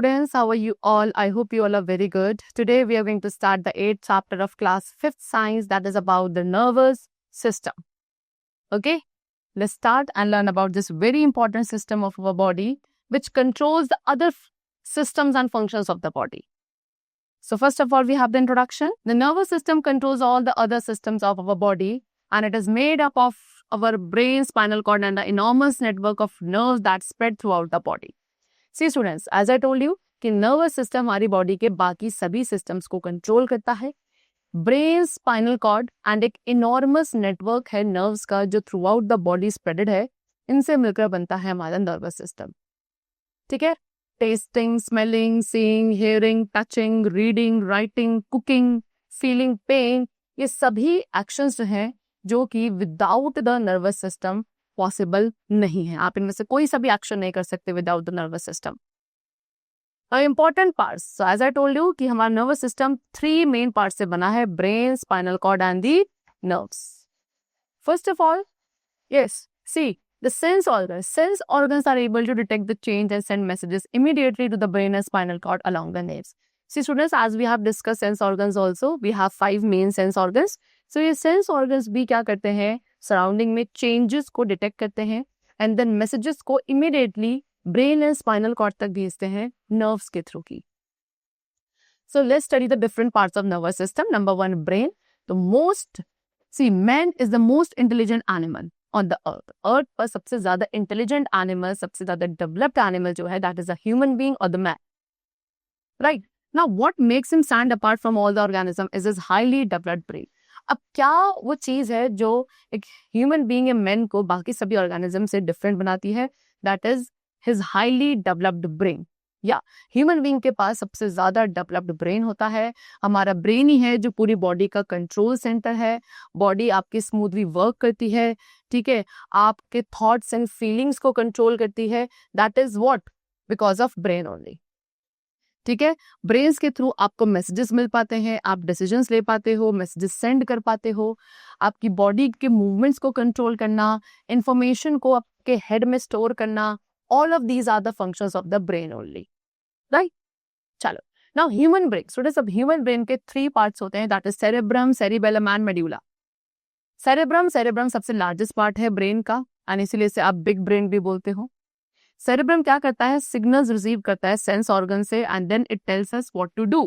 students, how are you all? I hope you all are very good. Today we are going to start the 8th chapter of class 5th science, that is about the nervous system. Okay, let's start and learn about this very important system of our body which controls the other systems and functions of the body. So first of all, we have the introduction. The nervous system controls all the other systems of our body, and it is made up of our brain, spinal cord and an enormous network of nerves that spread throughout the body. See students, as I told you कि nervous system हमारी body के बाकी सभी systems को control करता है. Brain, spinal cord and एक enormous network है nerves का जो throughout the body spreaded है, इनसे मिलकर बनता है हमारा nervous system. ठीक है? Tasting, smelling, seeing, hearing, touching, reading, writing, cooking, feeling pain, ये सभी actions जो हैं जो कि without the nervous system possible नहीं है. आप इनमें से कोई सा भी एक्शन नहीं कर सकते without the nervous system. Important parts, so as I told you कि हमारा नर्वस सिस्टम 3 मेन पार्ट से बना है, brain, spinal cord and the nerves. First of all, yes, see the sense organs are able to detect the change and send messages immediately to the brain and spinal cord along the nerves. See students, as we have discuss sense organs also, we have 5 main sense organs. So ये sense organs भी क्या करते हैं, surrounding में changes को detect करते हैं and then messages को immediately brain and spinal cord तक भेजते हैं नर्व्स के थ्रू की. So let's study the different parts of nervous system. Number 1, brain. Man is the most intelligent animal on the earth पर सबसे ज्यादा इंटेलिजेंट एनिमल, सबसे ज्यादा डेवलप्ड एनिमल जो है, that is a human being और the man. Right now what makes him stand apart from all the organism is his highly developed brain. अब क्या वो चीज है जो एक ह्यूमन बीइंग या मैन को बाकी सभी ऑर्गेनिज्म से डिफरेंट बनाती है, that is his highly developed brain. या ह्यूमन बीइंग के पास सबसे ज्यादा डेवलप्ड ब्रेन होता है. हमारा ब्रेन ही है जो पूरी बॉडी का कंट्रोल सेंटर है. बॉडी आपकी स्मूथली वर्क करती है, ठीक है, आपके थॉट्स एंड फीलिंग्स को कंट्रोल करती है. That is what, because of brain only. ठीक है, ब्रेन्स के थ्रू आपको मैसेजेस मिल पाते हैं, आप डिसीजंस ले पाते हो, मैसेजेस सेंड कर पाते हो. आपकी बॉडी के मूवमेंट्स को कंट्रोल करना, इंफॉर्मेशन को आपके हेड में स्टोर करना, all of these are the functions of the brain only. Right, चलो नाउ ह्यूमन ब्रेन. स्टूडेंट्स, अब ह्यूमन ब्रेन के 3 पार्ट्स होते हैं, that is cerebrum, cerebellum and medulla. Cerebrum सबसे लार्जेस्ट पार्ट है ब्रेन का एंड इसीलिए इसे आप बिग ब्रेन भी बोलते हो. सेरेब्रम क्या करता है, सिग्नल्स रिसीव करता है सेंस ऑर्गन से and then it tells us what to do.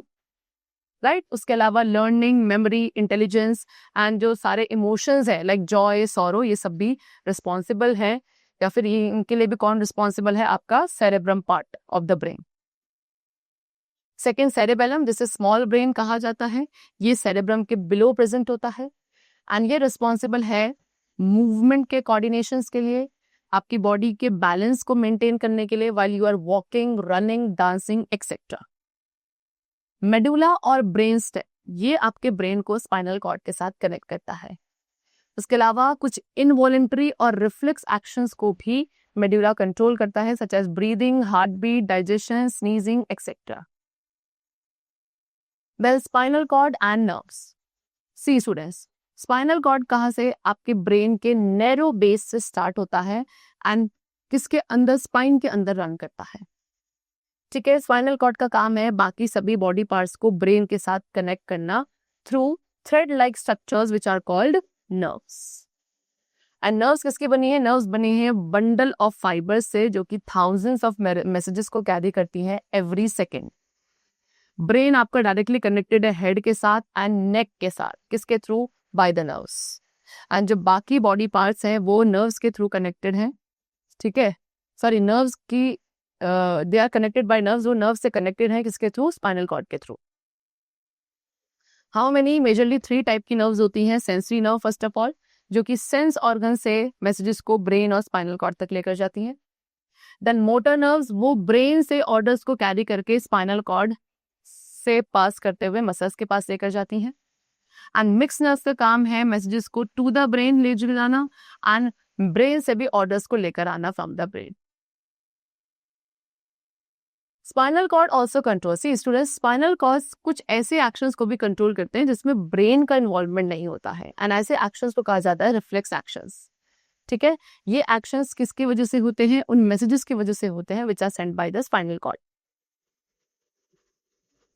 Right, उसके अलावा लर्निंग, मेमोरी, इंटेलिजेंस एंड जो सारे इमोशंस है लाइक जॉय, सॉरो, ये सब भी रिस्पॉन्सिबल है, या फिर इनके लिए भी कौन रिस्पॉन्सिबल है, आपका cerebrum part of the brain. Second, cerebellum, जिसे स्मॉल ब्रेन कहा जाता है, ये सेरेब्रम के बिलो प्रेजेंट होता है एंड ये रिस्पॉन्सिबल है मूवमेंट के कोऑर्डिनेशंस के लिए, आपकी बॉडी के बैलेंस को मेंटेन करने के लिए while you are walking, running, dancing etcetera. Medulla और ब्रेन स्टेम, ये आपके ब्रेन को स्पाइनल कॉर्ड के साथ कनेक्ट करता है. उसके अलावा कुछ इनवॉलेंटरी और रिफ्लेक्स एक्शंस को भी मेडुला कंट्रोल करता है, such as breathing, heart beat, digestion, sneezing etcetera. Well, spinal cord and nerves. See students, spinal cord कहाँ से, आपके ब्रेन के नैरो बेस से स्टार्ट होता है एंड किसके अंदर, स्पाइन के अंदर रन करता है. ठीक है, स्पाइनल कॉर्ड का काम है बाकी सभी बॉडी पार्ट्स को ब्रेन के साथ कनेक्ट करना through thread like structures which are called nerves. And nerves किसकी बनी है, नर्व्स बनी है बंडल ऑफ फाइबर्स से जो कि थाउजेंड्स ऑफ मैसेजेस को कैरी करती है एवरी सेकेंड. ब्रेन आपका डायरेक्टली कनेक्टेड है हेड के साथ एंड नेक के साथ, किसके through, by the nerves. And जो बाकी बॉडी पार्ट्स हैं वो नर्व्स के थ्रू कनेक्टेड हैं. ठीक है, सॉरी, नर्व्स की they are connected by nerves, वो नर्व से कनेक्टेड हैं किसके थ्रू, स्पाइनल कॉर्ड के through. How many, majorly 3 type की नर्व्स होती हैं. Sensory nerve first of all, जो कि सेंस ऑर्गन से मैसेजेस को ब्रेन और स्पाइनल कॉर्ड तक लेकर जाती हैं. देन मोटर नर्व्स, वो ब्रेन से ऑर्डर्स को कैरी करके स्पाइनल कॉर्ड से पास करते हुए मसल्स के पास लेकर जाती हैं. एंड मिक्स नर्व्स का काम है मैसेजेस को टू द ब्रेन ले जाना एंड ब्रेन से भी ऑर्डर्स को लेकर आना from the brain. Spinal cord also control, see students, spinal cord कुछ ऐसे एक्शंस को भी कंट्रोल करते हैं जिसमें ब्रेन का इन्वॉल्वमेंट नहीं होता है एंड ऐसे एक्शंस को कहा जाता है रिफ्लेक्स एक्शंस. ठीक है, ये एक्शंस किसकी वजह से होते हैं, उन मैसेजेस की वजह से होते हैं which are send by the spinal cord.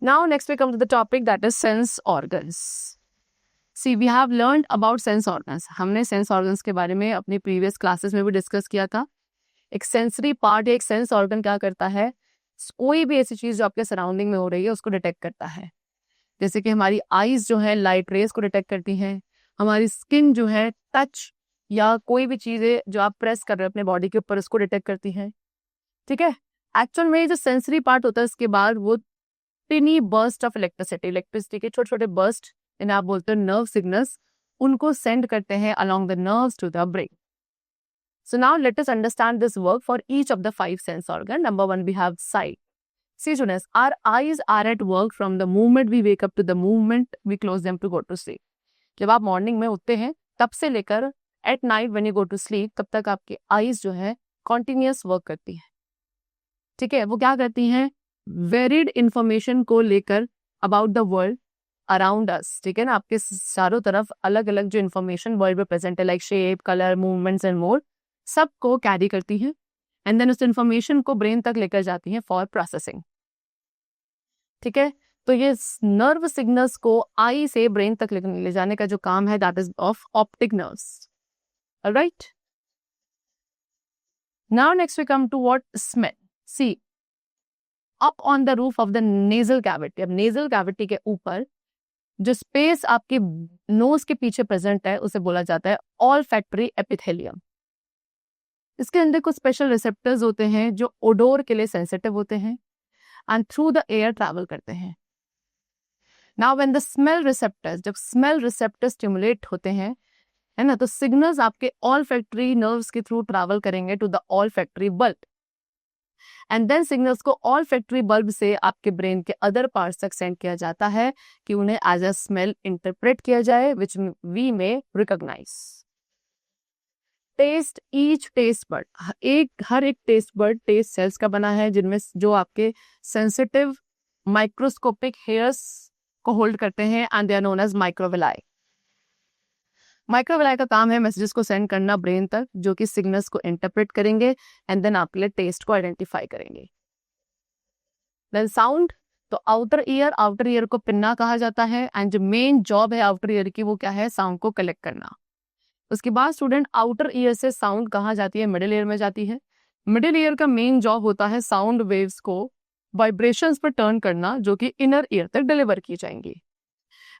Now next we come to the topic that is sense organs. See, we have learned about sense organs. हमने sense organs के बारे में अपनी previous classes में भी discuss किया था. एक sensory part या एक sense organ क्या करता है, कोई भी ऐसी चीज जो आपके सराउंडिंग में हो रही है उसको डिटेक्ट करता है. जैसे कि हमारी आईज जो है लाइट रेज को डिटेक्ट करती हैं, हमारी स्किन जो है टच या कोई भी चीजें जो आप प्रेस कर रहे हो अपने बॉडी के ऊपर उसको डिटेक्ट करती हैं. ठीक है. एक्चुअल में जो सेंसरी पार्ट होता है इसके बाद वो टिनी बर्स्ट ऑफ इलेक्ट्रिसिटी के छोटे छोटे बर्स्ट, इन्हें आप बोलते हो नर्व सिग्नल्स, उनको सेंड करते हैं along the nerves to the brain. So now let us understand this work for each of the 5 sense organ. Number 1, we have sight. See, Jonas, our eyes are at work from the moment we wake up to the moment we close them to go to sleep. जब आप morning में उठते हैं तब से लेकर at night when you go to sleep तब तक आपकी आईज जो है कॉन्टिन्यूस वर्क करती है. ठीक है. वो क्या करती हैं, वेरिड इंफॉर्मेशन को लेकर about the world around us. ठीक है ना, आपके चारों तरफ अलग अलग जो इन्फॉर्मेशन वर्ल्ड में प्रेजेंट है like shape, colour, movements and more, सबको कैरी करती हैं एंड देन उस इन्फॉर्मेशन को ब्रेन तक लेकर जाती हैं फॉर प्रोसेसिंग. ठीक है. तो ये नर्व सिग्नल्स को आई से ब्रेन तक ले जाने का जो काम है that is of optic nerves. Alright. Now next we come to what smell. See, up on the roof of the nasal cavity, अब नेजल कैविटी के ऊपर जो स्पेस आपके नोज के पीछे प्रेजेंट है उसे बोला जाता है ऑल्फैक्टरी एपिथेलियम. इसके अंदर कुछ स्पेशल रिसेप्टर्स होते हैं जो ओडोर के लिए सेंसिटिव होते हैं and through the air travel करते हैं. Now when the smell receptors, जब स्मेल रिसेप्टर्स स्टिमुलेट होते हैं, है ना, तो सिग्नल्स आपके ऑल्फैक्टरी नर्व्स के थ्रू ट्रैवल करेंगे to the olfactory bulb and then signals को ऑल्फैक्टरी बल्ब से आपके ब्रेन के अदर पार्ट्स तक सेंड किया जाता है कि उन्हें एज अ स्मेल इंटरप्रेट किया जाए which we may recognise. Taste, each taste bud, हर एक टेस्ट बर्ड टेस्ट सेल्स का बना है जिनमें जो आपके सेंसिटिव माइक्रोस्कोपिक हेयर्स को होल्ड करते हैं and they are known as microvilli. Microvilli का काम है मैसेजेस को सेंड करना ब्रेन तक जो कि सिग्नल्स को इंटरप्रेट करेंगे एंड देन आपके लिए टेस्ट को आइडेंटिफाई करेंगे. देन साउंड, तो आउटर ईयर को पिन्ना कहा जाता है एंड जो मेन जॉब है आउटर ईयर की वो क्या है, साउंड को कलेक्ट करना. उसके बाद स्टूडेंट आउटर ईयर से साउंड कहाँ जाती है, मिडिल ईयर में जाती है. मिडिल ईयर का मेन जॉब होता है साउंड वेव्स को वाइब्रेशंस पर टर्न करना जो कि इनर ईयर तक डिलीवर की जाएंगी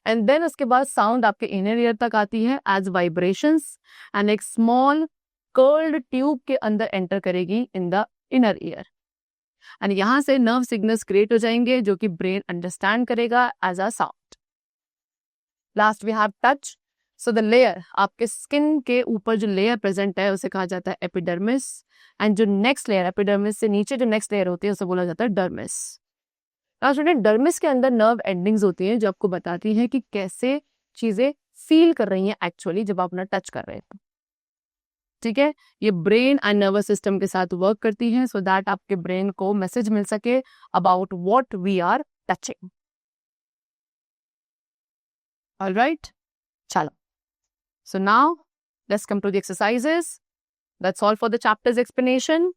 एंड देन उसके बाद साउंड आपके इनर ईयर तक आती है एज वाइब्रेशंस एंड एक स्मॉल कर्ल्ड ट्यूब के अंदर एंटर करेगी in the inner ear and यहाँ से नर्व सिग्नल्स क्रिएट हो जाएंगे जो कि ब्रेन अंडरस्टैंड करेगा as a sound. Last we have touch. So the layer, आपके स्किन के ऊपर जो लेयर प्रेजेंट है उसे कहा जाता है एपिडर्मिस एंड जो नेक्स्ट लेयर, एपिडर्मिस से नीचे जो नेक्स्ट लेयर होती है उसे बोला जाता है डर्मिस. स्टूडेंट, डर्मिस के अंदर नर्व एंडिंग्स होती हैं जो आपको बताती हैं कि कैसे चीजें फील कर रही हैं एक्चुअली जब आप उन्हें टच कर रहे हैं. ठीक है. ये ब्रेन एंड नर्वस सिस्टम के साथ वर्क करती हैं सो दैट आपके ब्रेन को मैसेज मिल सके about what we are touching. Alright. चलो. So now let's come to the exercises. That's all for the chapter's explanation.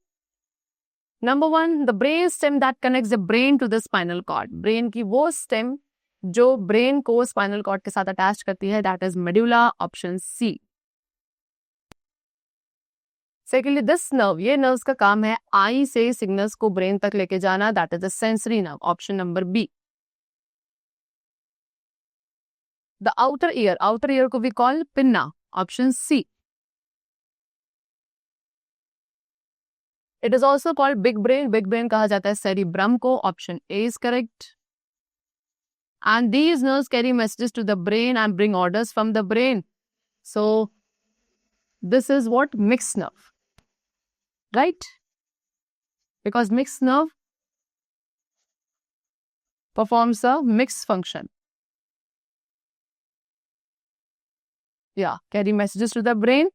Number 1, the brain stem that connects the brain to the spinal cord. Brain की वो stem जो brain को spinal cord के साथ attach करती है, that is medulla, option C. Secondly, this nerve, ये nerves का काम है eye से signals को brain तक लेके जाना, that is the sensory nerve, option number B. The outer ear को we call pinna, option C. It is also called big brain कहा जाता है cerebrum को, option A is correct. And these nerves carry messages to the brain and bring orders from the brain. So this is what mixed nerve, right? Because mixed nerve performs a mixed function. Yeah, carry messages to the brain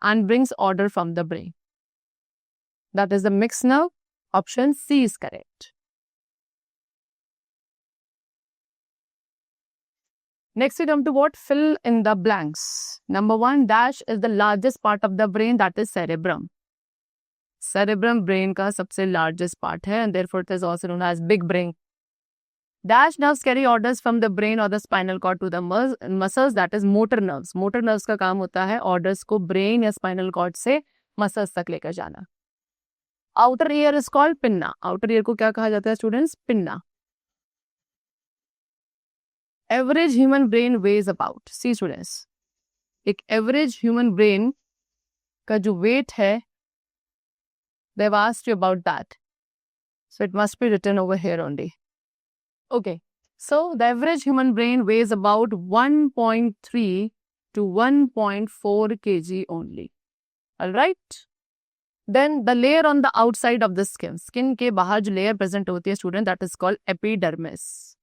and brings order from the brain. That is the mixed nerve. Option C is correct. Next we come to what? Fill in the blanks. Number 1, dash is the largest part of the brain, that is cerebrum. Cerebrum brain का सबसे largest part है and therefore it is also known as big brain. Dash nerves carry orders from the brain or the spinal cord to the muscles, that is motor nerves. Motor nerves का काम होता है orders को brain या spinal cord से muscles तक लेकर जाना. Outer ear is called pinna. Outer ear को क्या कहा जाता है students? Pinna. Average human brain weighs about. See students, एक average human brain का जो weight है, they've asked you about that. So it must be written over here only. Okay, so the average human brain weighs about 1.3 to 1.4 kg only. Alright? Then the layer on the outside of the skin. Skin के बाहर जो layer present होती है student, that is called epidermis.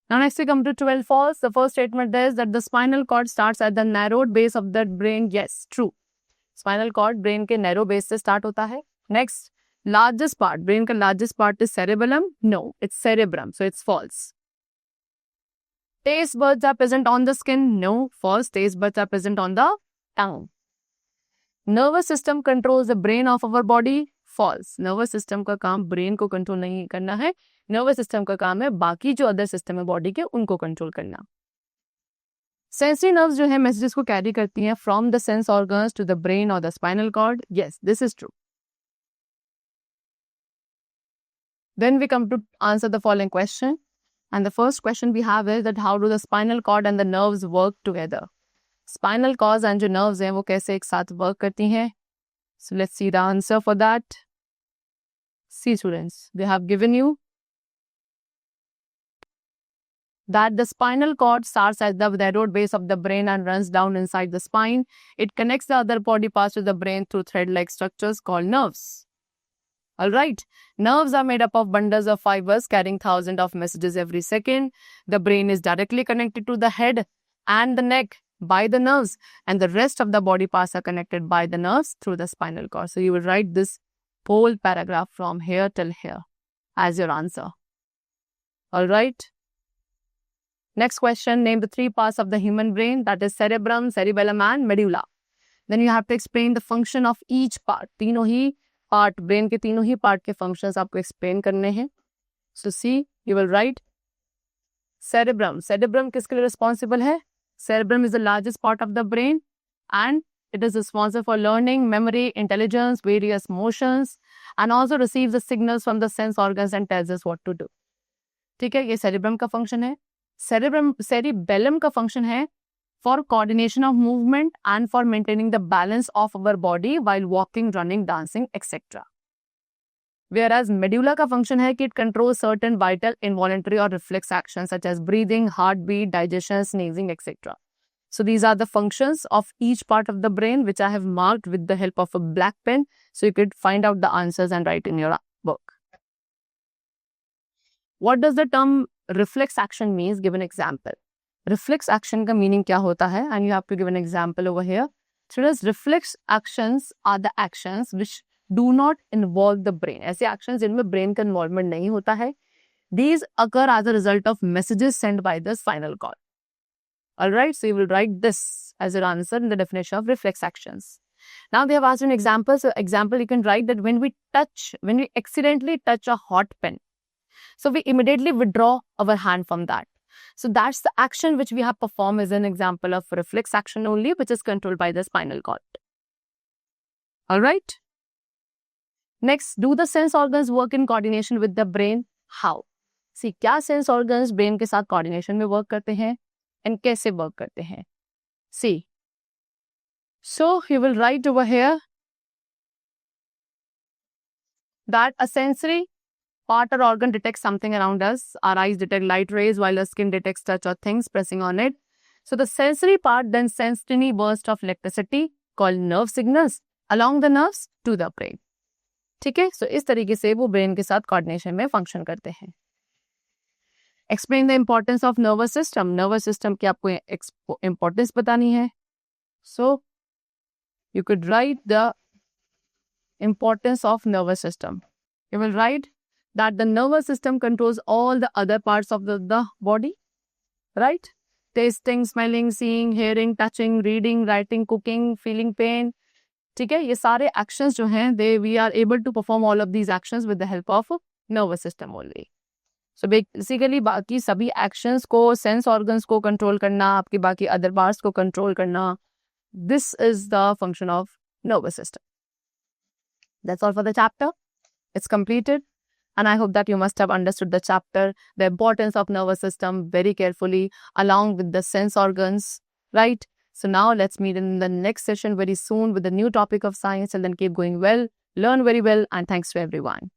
Now next we come to 12 false. The first statement is that the spinal cord starts at the narrowed base of the brain. Yes, true. Spinal cord brain के narrow base से start होता है. Next, largest part, brain का largest part is cerebellum. No, it's cerebrum, so it's false. Taste buds are present on the skin. No, false. Taste buds are present on the tongue. Nervous system controls the brain of our body. False. Nervous system का काम brain को control नहीं करना है. Nervous system का काम है बाकी जो other system है body के उनको control करना. Sensory nerves जो है messages को carry करती हैं from the sense organs to the brain or the spinal cord. Yes, this is true. Then we come to answer the following question. And the first question we have is that how do the spinal cord and the nerves work together? Spinal cord and जो nerves हैं वो कैसे एक साथ work करती हैं? So let's see the answer for that. See students, they have given you that the spinal cord starts at the narrowed base of the brain and runs down inside the spine. It connects the other body parts to the brain through thread-like structures called nerves. Alright, nerves are made up of bundles of fibers carrying thousands of messages every second. The brain is directly connected to the head and the neck by the nerves, and the rest of the body parts are connected by the nerves through the spinal cord. So you will write this whole paragraph from here till here as your answer. Alright. Next question, name the three parts of the human brain, that is cerebrum, cerebellum and medulla. Then you have to explain the function of each part. तीनों ही part, brain के तीनों ही part के functions आपको explain करने हैं. So see, you will write cerebrum. Cerebrum किसके लिए responsible है? Cerebrum is the largest part of the brain and it is responsible for learning, memory, intelligence, various motions, and also receives the signals from the sense organs and tells us what to do. ठीक है, ये cerebrum का function है. Cerebellum का function है for coordination of movement and for maintaining the balance of our body while walking, running, dancing, etc. Whereas medulla का function है कि it controls certain vital, involuntary or reflex actions such as breathing, heartbeat, digestion, sneezing, etc. So these are the functions of each part of the brain which I have marked with the help of a black pen, so you could find out the answers and write in your book. What does the term reflex action means? Give an example. Reflex action का meaning क्या होता है? And you have to give an example over here. Students, reflex actions are the actions which do not involve the brain. ऐसे actions जिनमें brain का involvement नहीं होता है. These occur as a result of messages sent by the spinal cord. Alright, so you will write this as your answer in the definition of reflex actions. Now they have asked an example. So example, you can write that when we accidentally touch a hot pen, so we immediately withdraw our hand from that. So that's the action which we have performed as an example of reflex action only, which is controlled by the spinal cord. Alright. Next, do the sense organs work in coordination with the brain? How? See, क्या sense organs brain के साथ coordination में work करते हैं and कैसे work करते हैं? See. So you will write over here that a sensory part or organ detects something around us. Our eyes detect light rays while the skin detects touch or things pressing on it. So the sensory part then sends tiny bursts of electricity called nerve signals along the nerves to the brain. ठीक है, so इस तरीके से वो brain के साथ coordination में function करते हैं. Explain the importance of nervous system. Nervous system की आपको importance बतानी है. So you could write the importance of nervous system. You will write that the nervous system controls all the other parts of the body, right? Tasting, smelling, seeing, hearing, touching, reading, writing, cooking, feeling pain, ठीक है, ये सारे actions जो हैं they we are able to perform all of these actions with the help of nervous system only. So basically बाकी सभी actions को, sense organs को कंट्रोल करना, आपके बाकी अदर पार्ट्स को कंट्रोल करना, this is the function of nervous system. That's all for the chapter. It's completed. And I hope that you must have understood the chapter, the importance of nervous system very carefully, along with the sense organs, right? So now let's meet in the next session very soon with a new topic of science, and then keep going well, learn very well, and thanks to everyone.